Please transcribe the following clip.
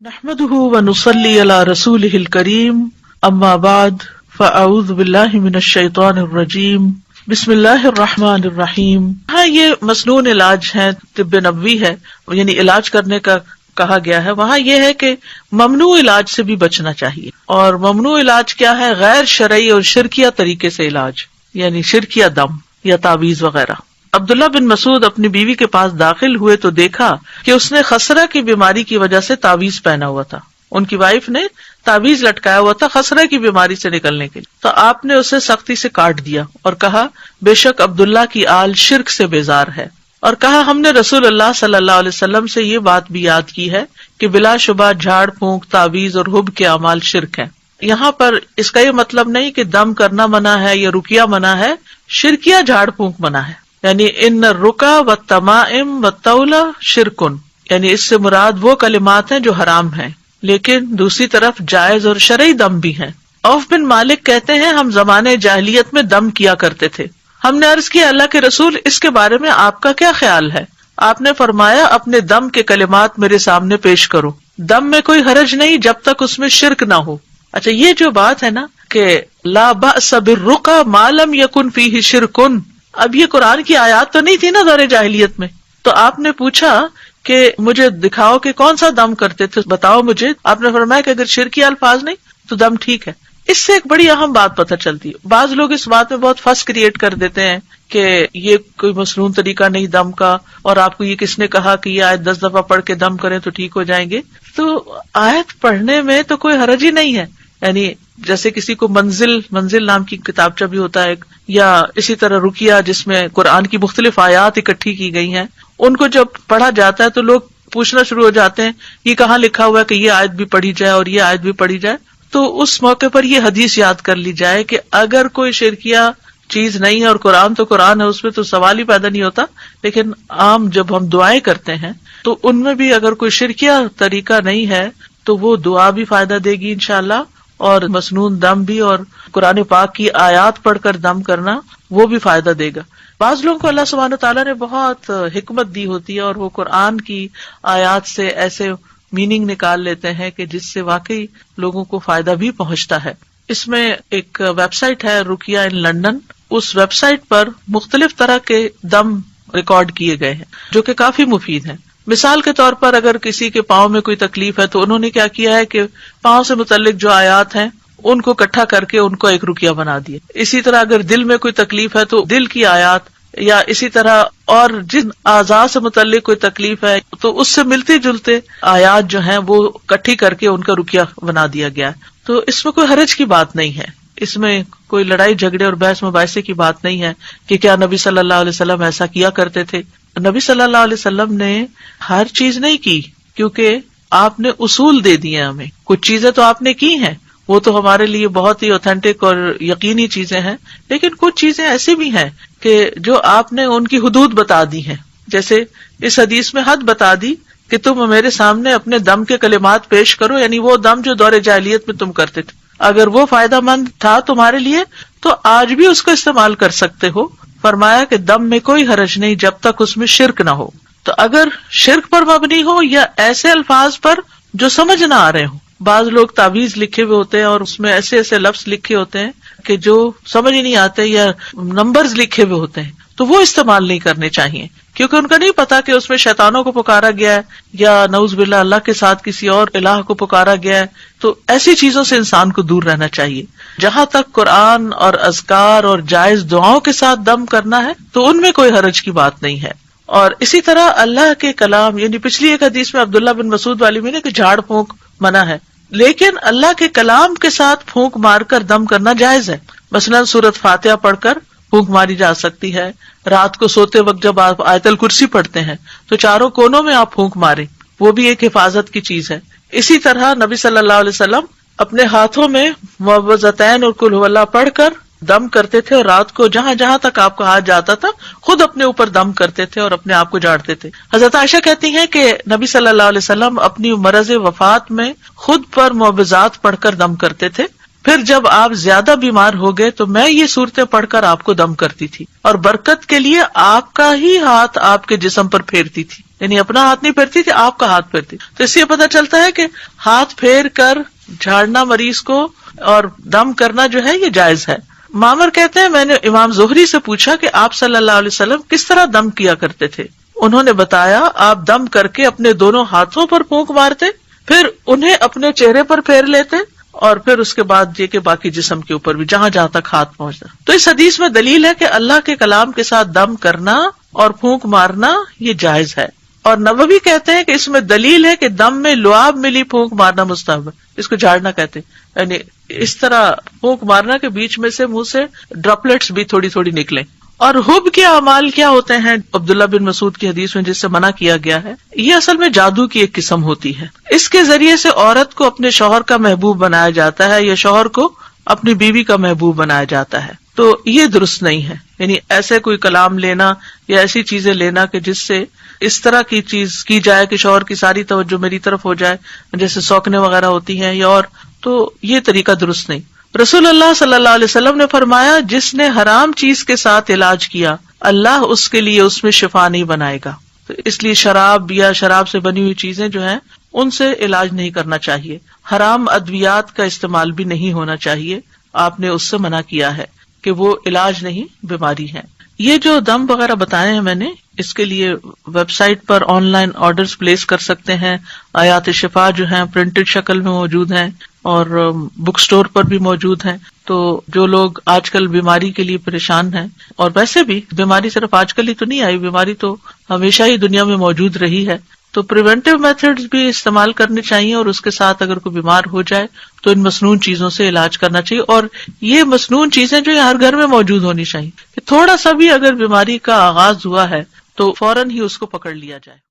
نحمده ونصلي على رسوله الكريم اما بعد فاعوذ بالله من الشیطان الرجیم بسم اللہ الرحمن الرحیم. ہاں یہ مسنون علاج ہے، طب نبوی ہے، یعنی علاج کرنے کا کہا گیا ہے. وہاں یہ ہے کہ ممنوع علاج سے بھی بچنا چاہیے. اور ممنوع علاج کیا ہے؟ غیر شرعی اور شرکیہ طریقے سے علاج، یعنی شرکیہ دم یا تعویذ وغیرہ. عبداللہ بن مسعود اپنی بیوی کے پاس داخل ہوئے تو دیکھا کہ اس نے خسرہ کی بیماری کی وجہ سے تعویذ پہنا ہوا تھا. ان کی وائف نے تعویذ لٹکایا ہوا تھا خسرہ کی بیماری سے نکلنے کے لیے. تو آپ نے اسے سختی سے کاٹ دیا اور کہا بے شک عبداللہ کی آل شرک سے بیزار ہے. اور کہا ہم نے رسول اللہ صلی اللہ علیہ وسلم سے یہ بات بھی یاد کی ہے کہ بلا شبہ جھاڑ پھونک، تعویذ اور حب کے اعمال شرک ہیں. یہاں پر اس کا یہ مطلب نہیں کہ دم کرنا منع ہے یا رقیہ منع ہے، شرکیہ جھاڑ پھونک منع ہے. یعنی ان الرقا والتمائم والطولہ شرکن، یعنی اس سے مراد وہ کلمات ہیں جو حرام ہیں، لیکن دوسری طرف جائز اور شرعی دم بھی ہیں. عوف بن مالک کہتے ہیں ہم زمانے جاہلیت میں دم کیا کرتے تھے. ہم نے عرض کیا اللہ کے رسول اس کے بارے میں آپ کا کیا خیال ہے؟ آپ نے فرمایا اپنے دم کے کلمات میرے سامنے پیش کرو، دم میں کوئی حرج نہیں جب تک اس میں شرک نہ ہو. اچھا، یہ جو بات ہے نا کہ لا بأس بالرقى ما لم يكن فيه شرک، اب یہ قرآن کی آیات تو نہیں تھی نا دور جاہلیت میں. تو آپ نے پوچھا کہ مجھے دکھاؤ کہ کون سا دم کرتے تھے، بتاؤ مجھے. آپ نے فرمایا کہ اگر شرکی الفاظ نہیں تو دم ٹھیک ہے. اس سے ایک بڑی اہم بات پتہ چلتی ہے. بعض لوگ اس بات میں بہت فس کریٹ کر دیتے ہیں کہ یہ کوئی مسنون طریقہ نہیں دم کا، اور آپ کو یہ کس نے کہا کہ یہ آیت 10 دفعہ پڑھ کے دم کریں تو ٹھیک ہو جائیں گے. تو آیت پڑھنے میں تو کوئی حرج ہی نہیں ہے. یعنی جیسے کسی کو منزل نام کی کتابچہ بھی ہوتا ہے، یا اسی طرح رقیہ جس میں قرآن کی مختلف آیات اکٹھی کی گئی ہیں، ان کو جب پڑھا جاتا ہے تو لوگ پوچھنا شروع ہو جاتے ہیں یہ کہاں لکھا ہوا ہے کہ یہ آیت بھی پڑھی جائے اور یہ آیت بھی پڑھی جائے. تو اس موقع پر یہ حدیث یاد کر لی جائے کہ اگر کوئی شرکیہ چیز نہیں ہے اور قرآن تو قرآن ہے، اس میں تو سوال ہی پیدا نہیں ہوتا. لیکن عام جب ہم دعائیں کرتے ہیں تو ان میں بھی اگر کوئی شرکیہ طریقہ نہیں ہے تو وہ دعا بھی فائدہ دے گی انشاءاللہ، اور مسنون دم بھی، اور قرآن پاک کی آیات پڑھ کر دم کرنا وہ بھی فائدہ دے گا. بعض لوگوں کو اللہ سبحانہ تعالیٰ نے بہت حکمت دی ہوتی ہے اور وہ قرآن کی آیات سے ایسے میننگ نکال لیتے ہیں کہ جس سے واقعی لوگوں کو فائدہ بھی پہنچتا ہے. اس میں ایک ویب سائٹ ہے رقیہ ان لنڈن، اس ویب سائٹ پر مختلف طرح کے دم ریکارڈ کیے گئے ہیں جو کہ کافی مفید ہیں. مثال کے طور پر اگر کسی کے پاؤں میں کوئی تکلیف ہے تو انہوں نے کیا کیا ہے کہ پاؤں سے متعلق جو آیات ہیں ان کو اکٹھا کر کے ان کو ایک رقیہ بنا دیا. اسی طرح اگر دل میں کوئی تکلیف ہے تو دل کی آیات، یا اسی طرح اور جن اعضاء سے متعلق کوئی تکلیف ہے تو اس سے ملتے جلتے آیات جو ہیں وہ اکٹھی کر کے ان کا رقیہ بنا دیا گیا. تو اس میں کوئی حرج کی بات نہیں ہے، اس میں کوئی لڑائی جھگڑے اور بحث مباحثے کی بات نہیں ہے کہ کیا نبی صلی اللہ علیہ وسلم ایسا کیا کرتے تھے. نبی صلی اللہ علیہ وسلم نے ہر چیز نہیں کی، کیونکہ آپ نے اصول دے دیے ہمیں. کچھ چیزیں تو آپ نے کی ہیں، وہ تو ہمارے لیے بہت ہی اوتھینٹک اور یقینی چیزیں ہیں، لیکن کچھ چیزیں ایسی بھی ہیں کہ جو آپ نے ان کی حدود بتا دی ہیں. جیسے اس حدیث میں حد بتا دی کہ تم میرے سامنے اپنے دم کے کلمات پیش کرو، یعنی وہ دم جو دور جاہلیت میں تم کرتے تھے، اگر وہ فائدہ مند تھا تمہارے لیے تو آج بھی اس کو استعمال کر سکتے ہو. فرمایا کہ دم میں کوئی حرج نہیں جب تک اس میں شرک نہ ہو. تو اگر شرک پر مبنی ہو یا ایسے الفاظ پر جو سمجھ نہ آ رہے ہوں، بعض لوگ تعویذ لکھے ہوئے ہوتے ہیں اور اس میں ایسے ایسے لفظ لکھے ہوتے ہیں کہ جو سمجھ ہی نہیں آتے، یا نمبرز لکھے ہوئے ہوتے ہیں، تو وہ استعمال نہیں کرنے چاہیے، کیونکہ ان کا نہیں پتا کہ اس میں شیطانوں کو پکارا گیا ہے یا نعوذ باللہ اللہ کے ساتھ کسی اور الہ کو پکارا گیا ہے. تو ایسی چیزوں سے انسان کو دور رہنا چاہیے. جہاں تک قرآن اور اذکار اور جائز دعاؤں کے ساتھ دم کرنا ہے تو ان میں کوئی حرج کی بات نہیں ہے. اور اسی طرح اللہ کے کلام، یعنی پچھلی ایک حدیث میں عبداللہ بن مسعود والی میں نے کہ جھاڑ پھونک منع ہے، لیکن اللہ کے کلام کے ساتھ پھونک مار کر دم کرنا جائز ہے. مثلا سورۃ فاتحہ پڑھ کر پھونک ماری جا سکتی ہے. رات کو سوتے وقت جب آپ آیت الکرسی پڑھتے ہیں تو چاروں کونوں میں آپ پھونک ماریں، وہ بھی ایک حفاظت کی چیز ہے. اسی طرح نبی صلی اللہ علیہ وسلم اپنے ہاتھوں میں معوذتین اور قل ھو اللہ پڑھ کر دم کرتے تھے، اور رات کو جہاں جہاں تک آپ کا ہاتھ جاتا تھا خود اپنے اوپر دم کرتے تھے اور اپنے آپ کو جھاڑتے تھے. حضرت عائشہ کہتی ہیں کہ نبی صلی اللہ علیہ وسلم اپنی مرض وفات میں خود پر معوذات پڑھ کر دم کرتے تھے. پھر جب آپ زیادہ بیمار ہو گئے تو میں یہ صورتیں پڑھ کر آپ کو دم کرتی تھی، اور برکت کے لیے آپ کا ہی ہاتھ آپ کے جسم پر پھیرتی تھی. یعنی اپنا ہاتھ نہیں پھیرتی تھی، آپ کا ہاتھ پھیرتی. تو اس سے پتہ چلتا ہے کہ ہاتھ پھیر کر جھاڑنا مریض کو اور دم کرنا جو ہے یہ جائز ہے. معمر کہتے ہیں میں نے امام زہری سے پوچھا کہ آپ صلی اللہ علیہ وسلم کس طرح دم کیا کرتے تھے. انہوں نے بتایا آپ دم کر کے اپنے دونوں ہاتھوں پر پھونک مارتے، پھر انہیں اپنے چہرے پر پھیر لیتے، اور پھر اس کے بعد یہ کہ باقی جسم کے اوپر بھی جہاں جہاں تک ہاتھ پہنچتا. تو اس حدیث میں دلیل ہے کہ اللہ کے کلام کے ساتھ دم کرنا اور پھونک مارنا یہ جائز ہے. اور نووی کہتے ہیں کہ اس میں دلیل ہے کہ دم میں لعاب ملی پھونک مارنا مستحب ہے. اس کو جھاڑنا کہتے ہیں، یعنی اس طرح پھونک مارنا کے بیچ میں سے منہ سے ڈراپلیٹس بھی تھوڑی تھوڑی نکلیں. اور حب کے اعمال کیا ہوتے ہیں عبداللہ بن مسعود کی حدیث میں جس سے منع کیا گیا ہے، یہ اصل میں جادو کی ایک قسم ہوتی ہے. اس کے ذریعے سے عورت کو اپنے شوہر کا محبوب بنایا جاتا ہے یا شوہر کو اپنی بیوی کا محبوب بنایا جاتا ہے. تو یہ درست نہیں ہے. یعنی ایسے کوئی کلام لینا یا ایسی چیزیں لینا کہ جس سے اس طرح کی چیز کی جائے کہ شوہر کی ساری توجہ میری طرف ہو جائے، جیسے سوکنے وغیرہ ہوتی ہیں یا اور، تو یہ طریقہ درست نہیں. رسول اللہ صلی اللہ علیہ وسلم نے فرمایا جس نے حرام چیز کے ساتھ علاج کیا اللہ اس کے لیے اس میں شفا نہیں بنائے گا. تو اس لیے شراب یا شراب سے بنی ہوئی چیزیں جو ہیں ان سے علاج نہیں کرنا چاہیے. حرام ادویات کا استعمال بھی نہیں ہونا چاہیے. آپ نے اس سے منع کیا ہے کہ وہ علاج نہیں بیماری ہے. یہ جو دم وغیرہ بتائے ہیں میں نے، اس کے لیے ویب سائٹ پر آن لائن آرڈرز پلیس کر سکتے ہیں. آیات شفا جو ہیں پرنٹڈ شکل میں موجود ہیں اور بک سٹور پر بھی موجود ہیں. تو جو لوگ آج کل بیماری کے لیے پریشان ہیں، اور ویسے بھی بیماری صرف آج کل ہی تو نہیں آئی، بیماری تو ہمیشہ ہی دنیا میں موجود رہی ہے، تو پریونٹیو میتھڈز بھی استعمال کرنے چاہیے. اور اس کے ساتھ اگر کوئی بیمار ہو جائے تو ان مصنون چیزوں سے علاج کرنا چاہیے. اور یہ مصنون چیزیں جو ہر گھر میں موجود ہونی چاہیے کہ تھوڑا سا بھی اگر بیماری کا آغاز ہوا ہے تو فوراً ہی اس کو پکڑ لیا جائے.